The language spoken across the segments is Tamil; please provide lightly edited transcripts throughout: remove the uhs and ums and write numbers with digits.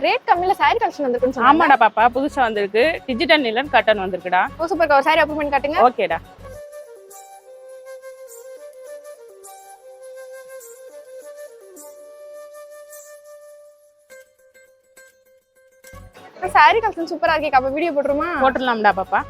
ரேட் கம்மியில saree collection வந்திருக்குன்னு சொன்னாங்க. ஆமாடா பாப்பா, புதுசா வந்திருக்கு. டிஜிட்டல் நிலன் காட்டன் வந்திருக்குடா. சூப்பர்க்கா, ஒரு saree ஓபன் பண்ணி காட்டுங்க. ஓகேடா. saree collection சூப்பரா இருக்கே. அப்ப வீடியோ போட்டுடலாம்டா பாப்பா.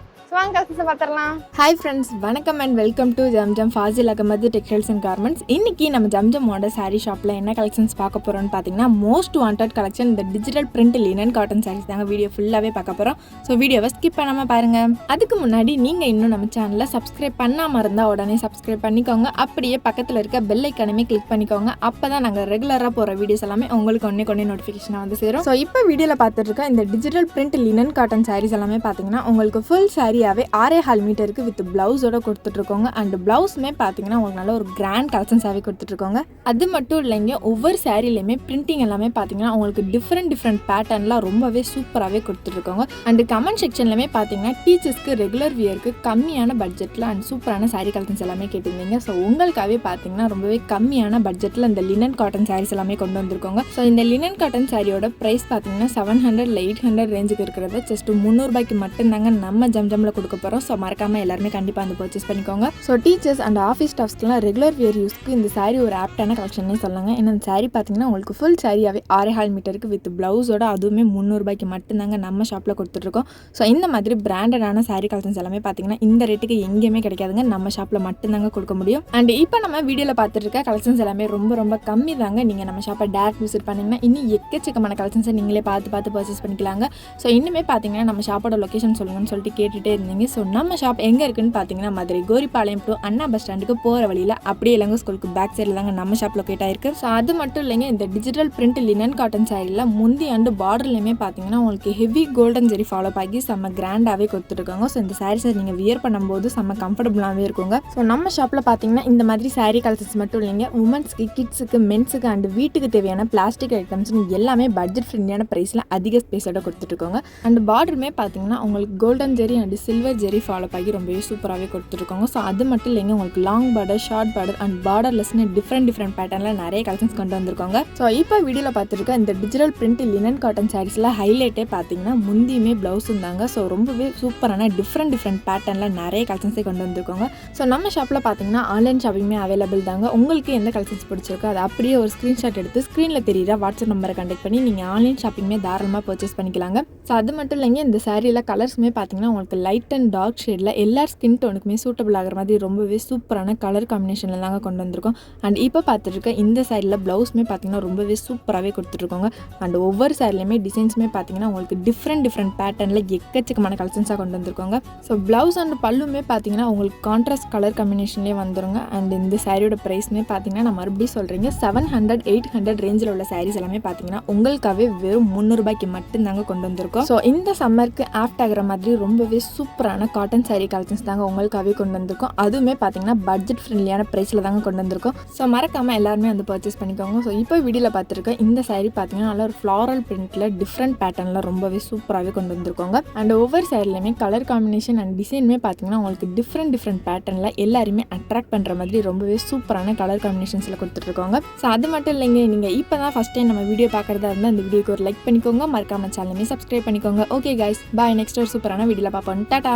ஹாய் ஃப்ரெண்ட்ஸ், வணக்கம் and welcome to Zamzam Fazil Ahmed textiles and garments. இன்றைக்கி நம்ம ஜம்ஜமோட சாரீ ஷாப்பில் என்ன கலெக்ஷன்ஸ் பார்க்க போகிறோம்னு பார்த்தீங்கன்னா, மோஸ்ட் வாண்டட் கலெக்ஷன் இந்த digital print linen cotton sarees தாங்க வீடியோ ஃபுல்லாகவே பார்க்க போகிறோம். ஸோ வீடியோவை ஸ்கிப் பண்ணாமல் பாருங்கள். அதுக்கு முன்னாடி நீங்கள் இன்னும் நம்ம சேனலில் சப்ஸ்கிரைப் பண்ணாமல் இருந்தால் உடனே சப்ஸ்கிரைப் பண்ணிக்கோங்க. அப்படியே பக்கத்தில் இருக்க பெல் ஐக்கானுமே கிளிக் பண்ணிக்கோங்க. அப்போ தான் நாங்கள் ரெகுலராக போகிற வீடியோஸ் எல்லாமே உங்களுக்கு ஒன்றே நோட்டிஃபிகேஷனாக வந்து சேரும். ஸோ இப்போ வீடியோவில் பார்த்துட்டு இருக்க இந்த digital print linen cotton sarees எல்லாமே பார்த்தீங்கன்னா உங்களுக்கு ஃபுல் சாரீ 6.5 மீட்டருக்கு வித் பிளவுஸோட கொடுத்துட்ருக்கோங்க. அண்ட் பிளவுஸுமே பார்த்தீங்கன்னா உங்களுக்கு நல்ல ஒரு கிராண்ட் கலெக்ஷன்ஸாகவே கொடுத்துட்ருக்கோங்க. அது மட்டும் இல்லைங்க, ஒவ்வொரு சாரீலையுமே பிரிண்டிங் எல்லாமே பார்த்தீங்கன்னா உங்களுக்கு டிஃப்ரெண்ட் பேட்டர்ன்லாம் ரொம்பவே சூப்பராகவே கொடுத்துட்ருக்கோங்க. அண்ட் கமெண்ட் செக்ஷன்லையுமே பார்த்தீங்கன்னா டீச்சர்ஸ்க்கு ரெகுலர் வியருக்கு கம்மியான பட்ஜெட்டில் அண்ட் சூப்பரான சாரீ கலெக்ஷன்ஸ் எல்லாமே கேட்டிருந்தீங்க. ஸோ உங்களுக்காகவே பார்த்தீங்கன்னா ரொம்பவே கம்மியான பட்ஜெட்டில் இந்த லினன் காட்டன் சாரீஸ் எல்லாமே கொண்டு வந்திருக்கோங்க. ஸோ இந்த லினன் காட்டன் சாரியோட ப்ரைஸ் பார்த்தீங்கன்னா 700 இல்லை 800 ரேஞ்சுக்கு இருக்கிறத ஜஸ்ட் 300 ரூபாய்க்கு மட்டும்தாங்க நம்ம ஜம்ஜம்ல கொடுக்க போகிறோம். ஸோ மறக்காமல் எல்லாருமே கண்டிப்பாக வந்து பர்ச்சேஸ் பண்ணிக்கோங்க. ஸோ டீச்சர்ஸ் அண்ட் ஆஃபீஸ் ஸ்டாஃப்ஸ்க்குலாம் ரெகுலர் வியர் யூஸ்க்கு இந்த சாரீ ஒரு ஆப்டான கலெக்ஷனே சொல்லாங்க. ஏன்னா இந்த சாரீ பார்த்தீங்கன்னா உங்களுக்கு ஃபுல் சாரியாகவே 6.5 மீட்டருக்கு வித் பிளவுஸோட அதுவுமே 300 ரூபாய்க்கு மட்டும்தாங்க நம்ம ஷாப்பில் கொடுத்துட்ருக்கோம். ஸோ இந்த மாதிரி பிராண்டடான சாரீ கலெக்ஷன்ஸ் எல்லாமே பார்த்தீங்கன்னா இந்த ரேட்டுக்கு எங்கேயுமே கிடைக்காதுங்க, நம்ம ஷாப்பில் மட்டும்தாங்க கொடுக்க முடியும். அண்ட் இப்போ நம்ம வீடியோவில் பார்த்துட்டு இருக்க கலெக்ஷன்ஸ் எல்லாமே ரொம்ப கம்மி தாங்க. நீங்கள் நம்ம ஷாப்பை டேரக்ட் விசிட் பண்ணிங்கன்னா இன்னும் எக்கச்சக்கமான கலெக்ஷன்ஸை நீங்களே பார்த்து பர்ச்சேஸ் பண்ணிக்கலாங்க. ஸோ இன்னுமே பார்த்தீங்கன்னா நம்ம ஷாப்போட லொக்கேஷன் சொல்லுங்கன்னு சொல்லிட்டு கேட்டுகிட்டே இருந்தீங்க. ஸோ நம்ம ஷாப் எங்கே இருக்குன்னு பார்த்தீங்கன்னா Madurai Goripalayam to Anna bus ஸ்டாண்டுக்கு போகிற வழியில் அப்படியே இளங்கோ ஸ்கூலுக்கு பேக் சைடில் தாங்க நம்ம ஷாப் லொக்கேட் ஆயிருக்கு. ஸோ அது மட்டும் இல்லைங்க, இந்த டிஜிட்டல் பிரிண்ட் லினன் காட்டன் சாரியில் முந்தி அண்டு பார்டர்லையுமே பார்த்தீங்கன்னா உங்களுக்கு ஹெவி கோல்டன் ஜெரி ஃபாலோ ஆகி செம்ம கிராண்டாகவே கொடுத்துருக்காங்க. ஸோ இந்த சாரீஸை நீங்கள் வியர் பண்ணும்போது செம்ம கம்ஃபர்டபுளாகவே இருக்குங்க. ஸோ நம்ம ஷாப்பில் பார்த்தீங்கன்னா இந்த மாதிரி சாரீ கலெக்ஷன்ஸ் மட்டும் இல்லைங்க, உமன்ஸ்க்கு, கிட்ஸுக்கு, மென்ஸுக்கு அண்ட் வீட்டுக்கு தேவையான பிளாஸ்டிக் ஐட்டம்ஸ்னு எல்லாமே பட்ஜெட் ஃப்ரெண்ட்லியான ப்ரைஸில் அதிக ஸ்பேஸோட கொடுத்துருக்கோங்க. அண்ட் பார்டருமே பார்த்தீங்கன்னா உங்களுக்கு golden zari and silver zari follow ஆகி ரொம்பவே சூப்பராகவே கொடுத்துருக்கோங்க. ஸோ அது மட்டும் இல்லைங்க, உங்களுக்கு long border, short border and பார்டர்லெஸ்னு டிஃப்ரெண்ட் பேட்டர்னில் நிறைய கலெக்ஷன்ஸ் கொண்டு வந்திருக்காங்க. ஸோ இப்போ வீடியோவில் பார்த்துருக்க இந்த டிஜிட்டல் பிரிண்ட் லினன் காட்டன் சாரீஸில் ஹைலைட்டே பார்த்தீங்கன்னா முந்தியுமே ப்ளவுஸ் இருந்தாங்க. ஸோ ரொம்பவே சூப்பரான டிஃப்ரெண்ட் பேட்டர்னில் நிறைய கலெக்ஷன்ஸே கொண்டு வந்திருக்காங்க. ஸோ நம்ம ஷாப்பில் பார்த்தீங்கன்னா ஆன்லைன் ஷாப்பிங்குமே அவைலபிள் தாங்க. உங்களுக்கு எந்த கலெக்ஷன்ஸ் பிடிச்சிருக்கோ அதை அப்படியே ஒரு ஸ்க்ரீன்ஷாட் எடுத்து ஸ்க்ரீனில் தெரியுற வாட்ஸ்அப் நம்பரை கான்டெக்ட் பண்ணி நீங்கள் ஆன்லைன் ஷாப்பிங்குமே தாராளமாக பர்ச்சேஸ் பண்ணிக்கலாங்க. ஸோ அது மட்டும் இல்லைங்க, இந்த சாரியில் கலர்ஸுமே பார்த்தீங்கன்னா உங்களுக்கு லைட் அண்ட் டார்க் ஷேடில் எல்லா ஸ்கின் டோனுக்குமே சூட்டபிள் ஆகிற மாதிரி ரொம்பவே சூப்பரான கலர் காம்பினேஷனில் தாங்க கொண்டு வந்திருக்கோம். அண்ட் இப்போ பார்த்துருக்க இந்த சாரியில் ப்ளவுஸுமே பார்த்தீங்கன்னா ரொம்பவே சூப்பராகவே கொடுத்துருக்கோங்க. அண்ட் ஒவ்வொரு சாரிலையுமே டிசைன்ஸுமே பார்த்தீங்கன்னா உங்களுக்கு டிஃப்ரெண்ட் பேட்டர்னில் எக்கச்சக்கமான கலெக்ஷன்ஸாக கொண்டு வந்திருக்காங்க. ஸோ ப்ளவுஸ் அண்ட் பல்லுமே பார்த்தீங்கன்னா உங்களுக்கு கான்ட்ராஸ்ட் கலர் காம்பினேஷன்லேயே வந்துருங்க. அண்ட் இந்த சாரியோட ப்ரைஸுமே பார்த்தீங்கன்னா நான் மறுபடியும் சொல்கிறீங்க 700, 800 ரேஞ்சில் உள்ள சாரீஸ் எல்லாமே பார்த்தீங்கன்னா உங்களுக்காகவே வெறும் 300 ரூபாய்க்கு மட்டும்தாங்க கொண்டு வந்திருக்கோம். ஸோ இந்த சம்மருக்கு ஆப்ட் ஆகிற மாதிரி ரொம்பவே சூப்பரான காட்டன் சாரீ கலெக்ஷன்ஸ் தாங்க உங்களுக்காகவே கொண்டு வந்திருக்கோம். அதுவுமே பார்த்தீங்கன்னா பட்ஜெட் ஃப்ரெண்ட்லியான ப்ரைஸில் தாங்க கொண்டு வந்திருக்கோம். ஸோ மறக்காமல் எல்லாருமே வந்து பர்ச்சேஸ் பண்ணிக்கோங்க. ஸோ இப்போ வீடியோவில் பார்த்துருக்கேன் இந்த சாரீ பார்த்தீங்கன்னா நல்ல ஒரு ஃப்ளாரல் பிரிண்டில் டிஃப்ரெண்ட் பேட்டர்னில் ரொம்பவே சூப்பராகவே கொண்டு வந்திருக்கோங்க. அண்ட் ஒவ்வொரு சாரிலையுமே கலர் காம்பினேஷன் அண்ட் டிசைனுமே பார்த்தீங்கன்னா உங்களுக்கு டிஃப்ரெண்ட் பேட்டர்னில் எல்லாருமே அட்ராக்ட் பண்ணுற மாதிரி ரொம்பவே சூப்பரான கலர் காம்பினேஷன்ஸில் கொடுத்துட்ருக்காங்க. ஸோ அது மட்டும் இல்லைங்க, நீங்கள் இப்போ தான் ஃபஸ்ட் டைம் நம்ம வீடியோ பார்க்குறதா இருந்தால் இந்த வீடியோக்கு ஒரு லைக் பண்ணிக்கோங்க, மறக்காமல் சேனலுமே சப்ஸ்கிரைப் பண்ணிக்கோங்க. ஓகே கைஸ், பாய். நெக்ஸ்ட் ஒரு சூப்பரான வீடியோவில் பார்ப்போம். டாடா.